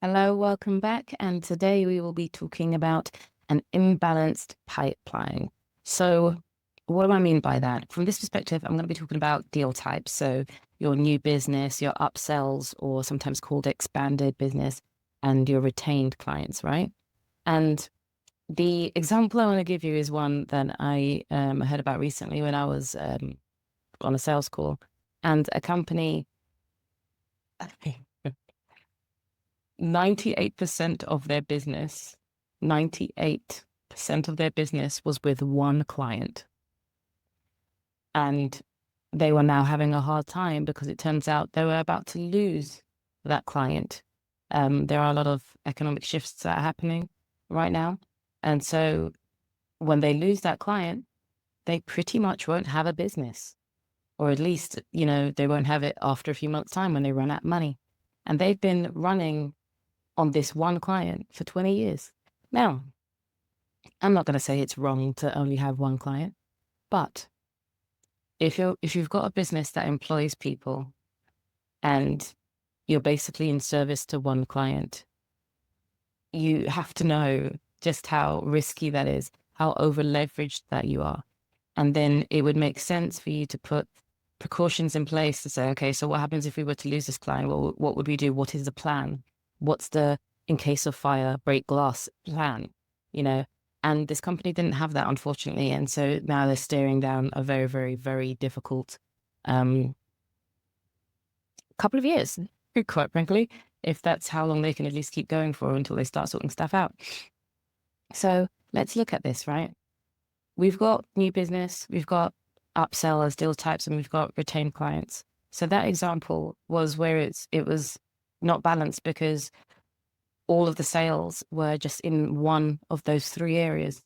Hello, welcome back. And today we will be talking about an imbalanced pipeline. So, what do I mean by that? From this perspective, I'm going to be talking about deal types. So, your new business, your upsells, or sometimes called expanded business, and your retained clients, right? And the example I want to give you is one that I heard about recently when I was on a sales call, and a company. 98% of their business, 98% of their business was with one client. And they were now having a hard time because it turns out they were about to lose that client. There are a lot of economic shifts that are happening right now. And so when they lose that client, they pretty much won't have a business, or at least, they won't have it after a few months' time when they run out of money. And they've been running on this one client for 20 years. Now, I'm not going to say it's wrong to only have one client, but if you've got a business that employs people and you're basically in service to one client, you have to know just how risky that is, how over leveraged that you are. And then it would make sense for you to put precautions in place to say, okay, so what happens if we were to lose this client? What would we do? What is the plan? What's the in case of fire, break glass plan? And this company didn't have that, unfortunately. And so now they're staring down a very, very, very difficult couple of years, quite frankly, if that's how long they can at least keep going for until they start sorting stuff out. So let's look at this, right? We've got new business, we've got upsellers, deal types, and we've got retained clients. So that example was where it was not balanced because all of the sales were just in one of those three areas,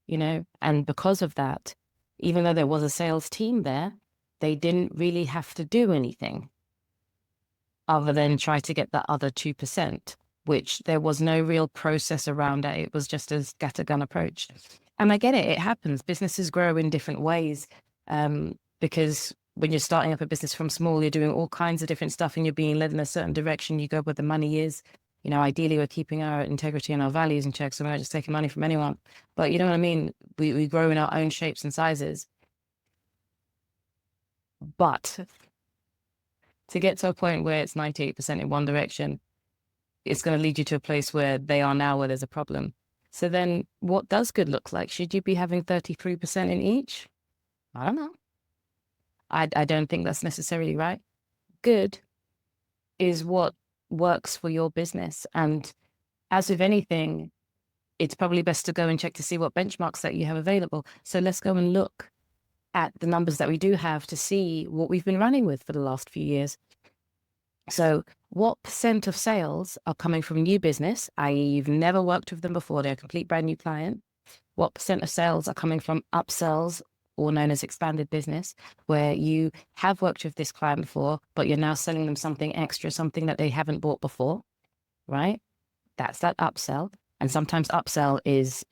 and because of that, even though there was a sales team there, they didn't really have to do anything other than try to get that other 2%, which there was no real process around it. It was just a scattergun approach. And I get it. It happens. Businesses grow in different ways because when you're starting up a business from small, you're doing all kinds of different stuff and you're being led in a certain direction. You go where the money is. Ideally, we're keeping our integrity and our values in check, so we're not just taking money from anyone. But you know what I mean? We grow in our own shapes and sizes. But to get to a point where it's 98% in one direction, it's going to lead you to a place where they are now, where there's a problem. So then what does good look like? Should you be having 33% in each? I don't know. I don't think that's necessarily right. Good is what works for your business. And as with anything, it's probably best to go and check to see what benchmarks that you have available. So let's go and look at the numbers that we do have to see what we've been running with for the last few years. So what % of sales are coming from new business, i.e. you've never worked with them before, they're a complete brand new client? What % of sales are coming from upsells, or known as expanded business, where you have worked with this client before, but you're now selling them something extra, something that they haven't bought before, right? That's that upsell. And sometimes upsell is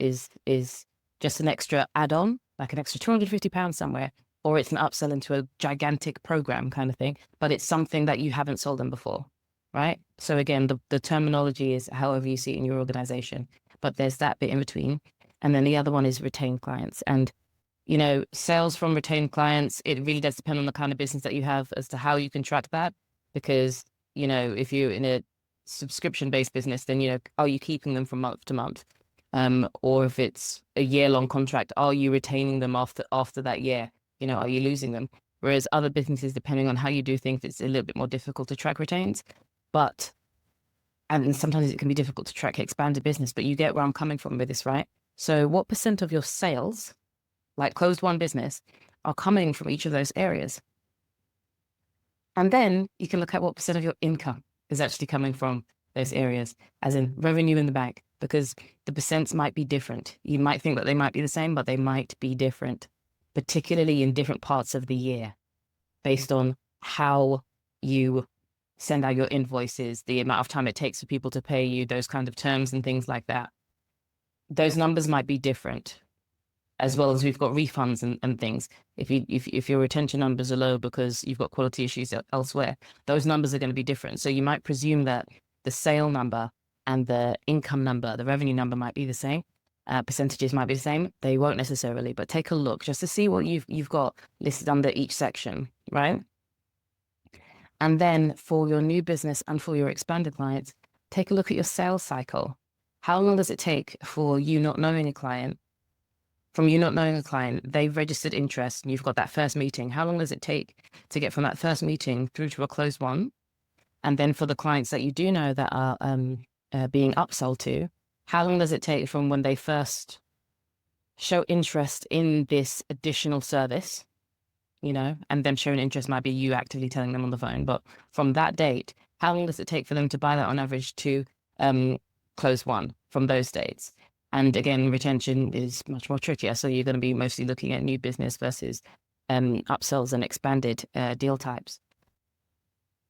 just an extra add-on, like an extra £250 somewhere, or it's an upsell into a gigantic program kind of thing, but it's something that you haven't sold them before, right? So again, the terminology is however you see it in your organization, but there's that bit in between. And then the other one is retained clients. And, sales from retained clients, it really does depend on the kind of business that you have as to how you can track that. Because, if you're in a subscription-based business, then, are you keeping them from month to month? Or if it's a year-long contract, are you retaining them after that year? Are you losing them? Whereas other businesses, depending on how you do things, it's a little bit more difficult to track retains. And sometimes it can be difficult to track expanded business, but you get where I'm coming from with this, right? So what % of your sales, like closed won business, are coming from each of those areas? And then you can look at what % of your income is actually coming from those areas, as in revenue in the bank, because the percents might be different. You might think that they might be the same, but they might be different, particularly in different parts of the year, based on how you send out your invoices, the amount of time it takes for people to pay you, those kinds of terms and things like that. Those numbers might be different, as well as we've got refunds and things. If your retention numbers are low because you've got quality issues elsewhere, those numbers are going to be different. So you might presume that the sale number and the income number, the revenue number might be the same. Percentages might be the same. They won't necessarily, but take a look just to see what you've got listed under each section, right? And then for your new business and for your expanded clients, take a look at your sales cycle. How long does it take for you not knowing a client? From you not knowing a client, they've registered interest and you've got that first meeting. How long does it take to get from that first meeting through to a closed one? And then for the clients that you do know that are being upsold to, how long does it take from when they first show interest in this additional service, you know, and them showing interest might be you actively telling them on the phone. But from that date, how long does it take for them to buy that on average to close one from those dates? And again, retention is much more trickier. So you're going to be mostly looking at new business versus upsells and expanded deal types.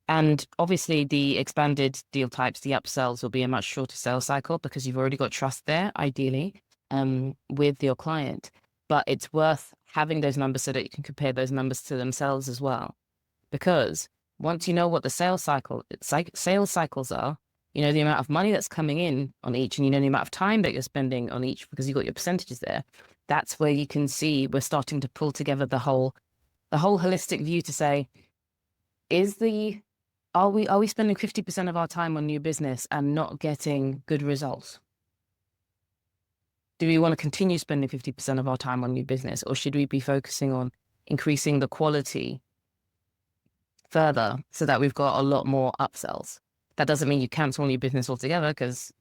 And obviously the expanded deal types, the upsells, will be a much shorter sales cycle because you've already got trust there, ideally, with your client. But it's worth having those numbers so that you can compare those numbers to themselves as well. Because once you know what the sales cycles are, you know the amount of money that's coming in on each, and you know the amount of time that you're spending on each because you've got your percentages there. That's where you can see we're starting to pull together the whole holistic view to say, are we spending 50% of our time on new business and not getting good results? Do we want to continue spending 50% of our time on new business, or should we be focusing on increasing the quality further so that we've got a lot more upsells? That doesn't mean you cancel new business altogether, because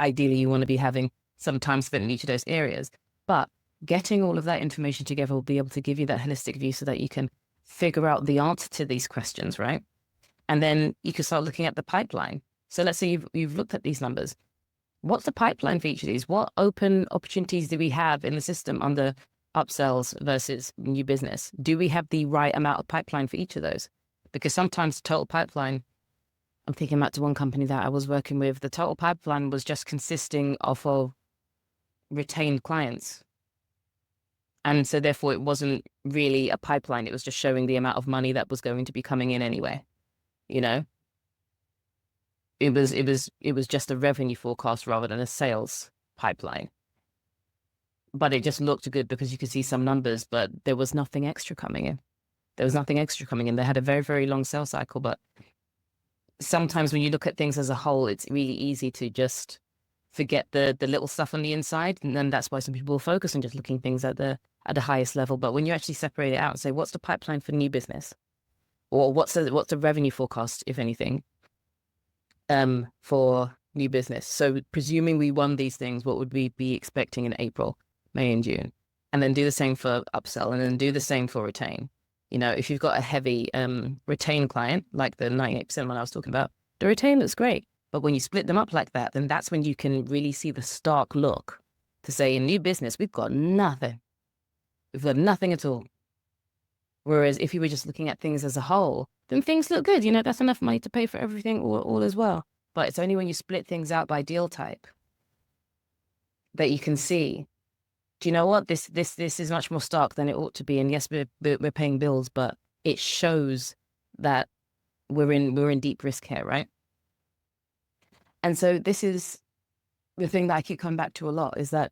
ideally you want to be having some time spent in each of those areas. But getting all of that information together will be able to give you that holistic view so that you can figure out the answer to these questions, right? And then you can start looking at the pipeline. So let's say you've looked at these numbers. What's the pipeline for each of these? What open opportunities do we have in the system under upsells versus new business? Do we have the right amount of pipeline for each of those? Because sometimes total pipeline, I'm thinking back to one company that I was working with, the total pipeline was just consisting of retained clients. And so therefore it wasn't really a pipeline. It was just showing the amount of money that was going to be coming in anyway. You know, it was just a revenue forecast rather than a sales pipeline. But it just looked good because you could see some numbers, but there was nothing extra coming in. They had a very, very long sales cycle, but sometimes when you look at things as a whole, it's really easy to just forget the little stuff on the inside. And then that's why some people focus on just looking things at the highest level. But when you actually separate it out and say, what's the pipeline for new business? Or what's the revenue forecast, if anything, for new business? So presuming we won these things, what would we be expecting in April, May, and June? And then do the same for upsell, and then do the same for retain. You know, if you've got a heavy retain client, like the 98% one I was talking about, the retain looks great. But when you split them up like that, then that's when you can really see the stark look to say, in new business, we've got nothing. We've got nothing at all. Whereas if you were just looking at things as a whole, then things look good. You know, that's enough money to pay for everything all as well. But it's only when you split things out by deal type that you can see, do you know what? This is much more stark than it ought to be. And yes, we're paying bills, but it shows that we're in deep risk here, right? And so this is the thing that I keep coming back to a lot, is that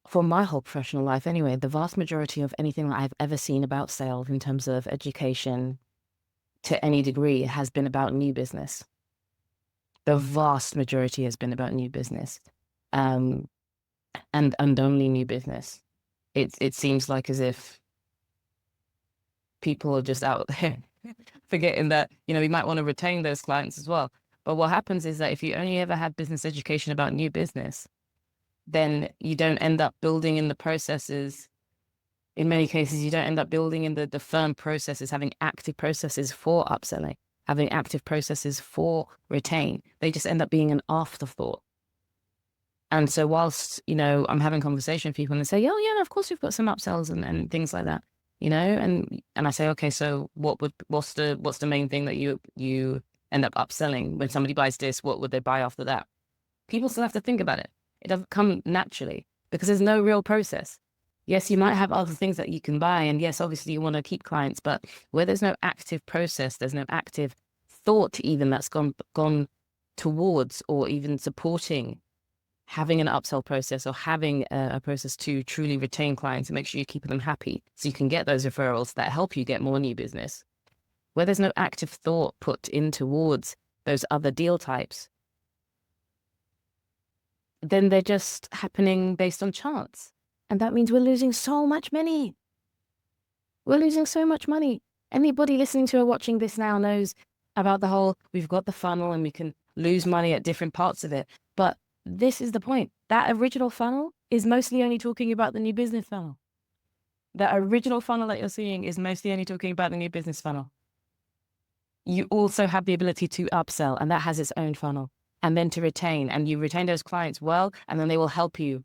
for my whole professional life anyway, the vast majority of anything that I've ever seen about sales in terms of education to any degree has been about new business. The vast majority has been about new business, and only new business. It seems like as if people are just out there forgetting that, you know, we might want to retain those clients as well. But what happens is that if you only ever had business education about new business, then you don't end up building in the processes. In many cases, you don't end up building in the firm processes, having active processes for upselling, having active processes for retain. They just end up being an afterthought. And so whilst, you know, I'm having conversation with people and they say, oh yeah, of course we've got some upsells and things like that, you know, and I say, okay, so what's the main thing that you end up upselling? When somebody buys this, what would they buy after that? People still have to think about it. It doesn't come naturally because there's no real process. Yes, you might have other things that you can buy. And yes, obviously you want to keep clients, but where there's no active process, there's no active thought even that's gone towards or even supporting having an upsell process or having a process to truly retain clients and make sure you keep them happy so you can get those referrals that help you get more new business, where there's no active thought put in towards those other deal types, then they're just happening based on chance. And that means we're losing so much money. We're losing so much money. Anybody listening to or watching this now knows about the whole, we've got the funnel and we can lose money at different parts of it. But this is the point. That original funnel is mostly only talking about the new business funnel. That original funnel that you're seeing is mostly only talking about the new business funnel. You also have the ability to upsell, and that has its own funnel, and then to retain, and you retain those clients well, and then they will help you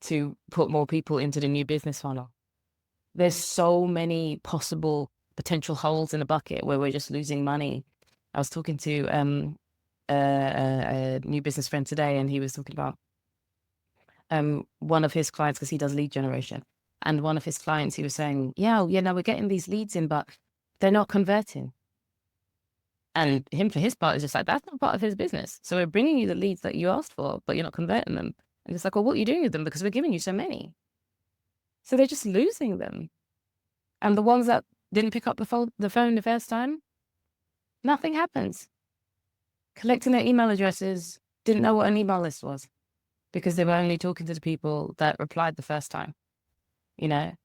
to put more people into the new business funnel. There's so many possible potential holes in a bucket where we're just losing money. I was talking to a new business friend today, and he was talking about one of his clients, because he does lead generation. And one of his clients, he was saying, yeah, no, we're getting these leads in, but they're not converting. And him, for his part, is just like, that's not part of his business. So we're bringing you the leads that you asked for, but you're not converting them. And it's like, well, what are you doing with them? Because we're giving you so many. So they're just losing them. And the ones that didn't pick up the phone the first time, nothing happens. Collecting their email addresses, didn't know what an email list was because they were only talking to the people that replied the first time, and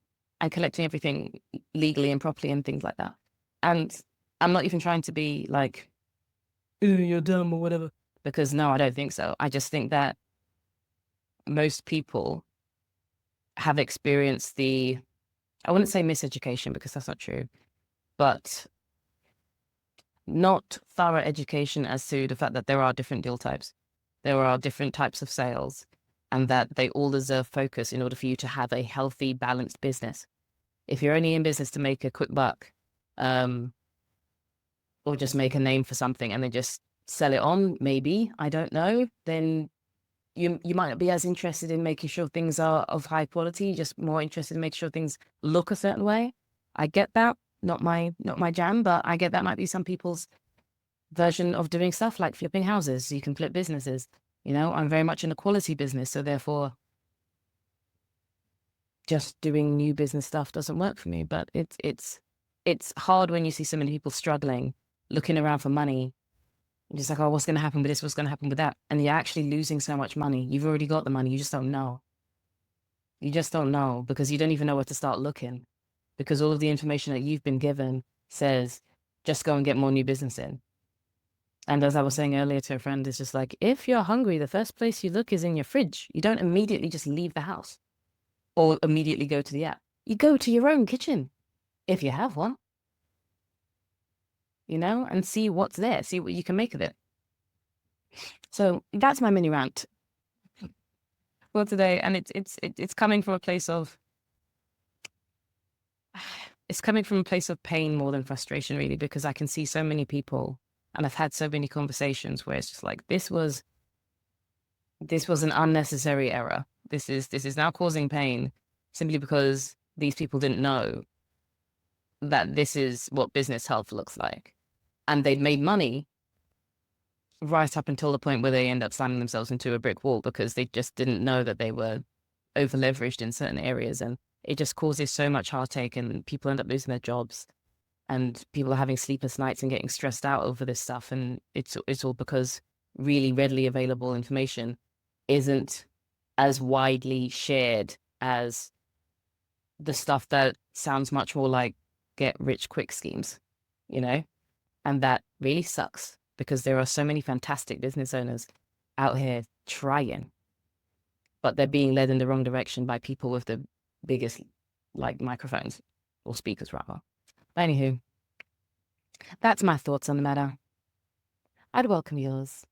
collecting everything legally and properly and things like that. And I'm not even trying to be like, you're dumb or whatever, because no, I don't think so. I just think that most people have experienced I wouldn't say miseducation because that's not true, but not thorough education as to the fact that there are different deal types. There are different types of sales, and that they all deserve focus in order for you to have a healthy, balanced business. If you're only in business to make a quick buck, or just make a name for something and then just sell it on, maybe, I don't know, then you might not be as interested in making sure things are of high quality, just more interested in making sure things look a certain way. I get that, not my jam, but I get that might be some people's version of doing stuff like flipping houses. So you can flip businesses. I'm very much in a quality business, so therefore just doing new business stuff doesn't work for me. But it's hard when you see so many people struggling, looking around for money. You're just like, oh, what's going to happen with this? What's going to happen with that? And you're actually losing so much money. You've already got the money. You just don't know. You just don't know because you don't even know where to start looking, because all of the information that you've been given says, just go and get more new business in. And as I was saying earlier to a friend, it's just like, if you're hungry, the first place you look is in your fridge. You don't immediately just leave the house or immediately go to the app. You go to your own kitchen, if you have one, and see what's there, see what you can make of it. So that's my mini rant for today. And it's coming from a place of, pain more than frustration, really, because I can see so many people, and I've had so many conversations where it's just like, this was an unnecessary error. This is now causing pain simply because these people didn't know that this is what business health looks like. And they'd made money right up until the point where they end up slamming themselves into a brick wall because they just didn't know that they were over leveraged in certain areas. And it just causes so much heartache, and people end up losing their jobs, and people are having sleepless nights and getting stressed out over this stuff. And it's all because really readily available information isn't as widely shared as the stuff that sounds much more like get rich quick schemes, and that really sucks because there are so many fantastic business owners out here trying, but they're being led in the wrong direction by people with the biggest microphones or speakers rather. But anywho, that's my thoughts on the matter. I'd welcome yours,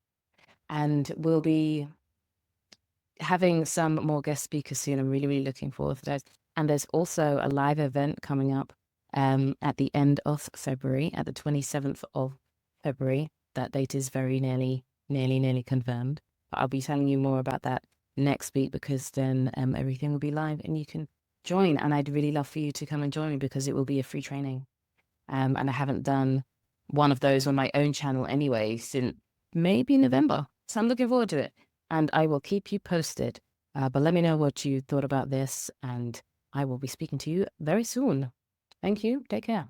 and we'll be having some more guest speakers soon. I'm really, really looking forward to those. And there's also a live event coming up at the end of February, at the 27th of February. That date is very nearly confirmed. But I'll be telling you more about that next week, because then everything will be live and you can join. And I'd really love for you to come and join me, because it will be a free training. And I haven't done one of those on my own channel anyway since maybe November. So I'm looking forward to it, and I will keep you posted. But let me know what you thought about this, and I will be speaking to you very soon. Thank you. Take care.